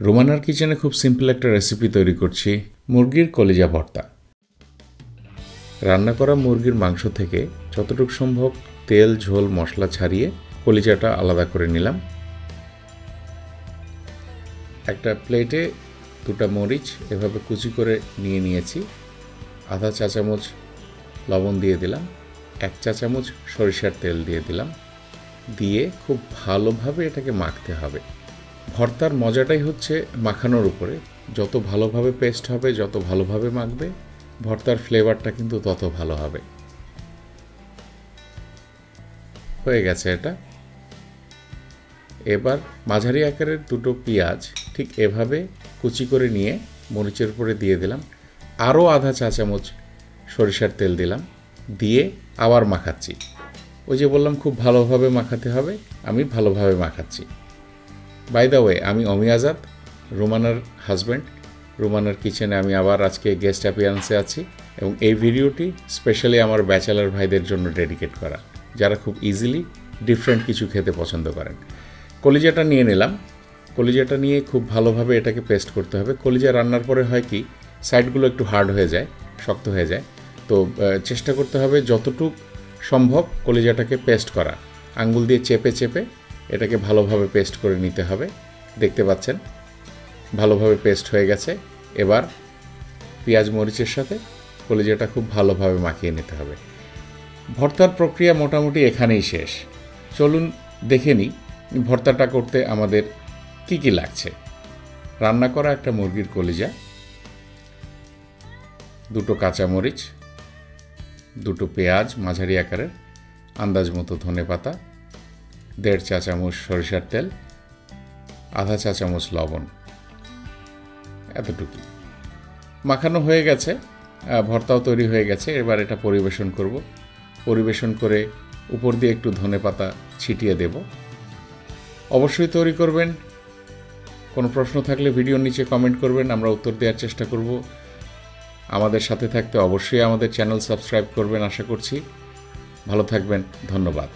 রোমানার কিচেনে খুব সিম্পল একটা রেসিপি তৈরি করছি, মুরগির কলিজা ভর্তা। রান্না করা মুরগির মাংস থেকে যতটুকু সম্ভব তেল, ঝোল, মশলা ছাড়িয়ে কলিজাটা আলাদা করে নিলাম। একটা প্লেটে 2টা মরিচ এভাবে কুচি করে নিয়েছি। আধা চা চামচ লবণ দিয়ে দিলাম, 1 চা চামচ সরিষার তেল দিয়ে দিলাম। দিয়ে খুব ভালোভাবে এটাকে মাখতে হবে। ভর্তার মজাটাই হচ্ছে মাখানোর উপরে। যত ভালোভাবে পেস্ট হবে, যত ভালোভাবে মাখবে, ভর্তার ফ্লেভারটা কিন্তু তত ভালো হবে। হয়ে গেছে এটা। এবার মাঝারি আকারের 2টো পেঁয়াজ ঠিক এভাবে কুচি করে নিয়ে মরিচের উপরে দিয়ে দিলাম। আরও আধা চা চামচ সরিষার তেল দিলাম, দিয়ে আবার মাখাচ্ছি। ওই যে বললাম খুব ভালোভাবে মাখাতে হবে, আমি ভালোভাবে মাখাচ্ছি। বাই দ্য ওয়ে, আমি অমি আজাদ, রোমানার হাজব্যান্ড। রোমানার কিচেনে আমি আবার আজকে গেস্ট অ্যাপিয়ারেন্সে আছি এবং এই ভিডিওটি স্পেশালি আমার ব্যাচেলার ভাইদের জন্য ডেডিকেট করা, যারা খুব ইজিলি ডিফারেন্ট কিছু খেতে পছন্দ করেন। কলিজাটা নিয়ে নিলাম। কলিজাটা নিয়ে খুব ভালোভাবে এটাকে পেস্ট করতে হবে। কলিজা রান্নার পরে হয় কি, সাইডগুলো একটু হার্ড হয়ে যায়, শক্ত হয়ে যায়। তো চেষ্টা করতে হবে যতটুকু সম্ভব কলিজাটাকে পেস্ট করা। আঙ্গুল দিয়ে চেপে চেপে এটাকে ভালোভাবে পেস্ট করে নিতে হবে। দেখতে পাচ্ছেন ভালোভাবে পেস্ট হয়ে গেছে। এবার পেঁয়াজ মরিচের সাথে কলিজাটা খুব ভালোভাবে মাখিয়ে নিতে হবে। ভর্তার প্রক্রিয়া মোটামুটি এখানেই শেষ। চলুন দেখে নিই ভর্তাটা করতে আমাদের কি কি লাগছে। রান্না করা একটা মুরগির কলিজা, 2টো কাঁচামরিচ, 2টো পেঁয়াজ মাঝারি আকারের, আন্দাজ মতো ধনেপাতা, 1.5 চা চামচ সরিষার তেল, আধা চা চামচ লবণ, এতটুকু। মাখানো হয়ে গেছে, ভর্তাও তৈরি হয়ে গেছে। এবার এটা পরিবেশন করব। পরিবেশন করে উপর দিয়ে একটু ধনেপাতা ছিটিয়ে দেব। অবশ্যই তৈরি করবেন। কোনো প্রশ্ন থাকলে ভিডিওর নিচে কমেন্ট করবেন, আমরা উত্তর দেওয়ার চেষ্টা করব। আমাদের সাথে থাকতে অবশ্যই আমাদের চ্যানেল সাবস্ক্রাইব করবেন আশা করছি। ভালো থাকবেন, ধন্যবাদ।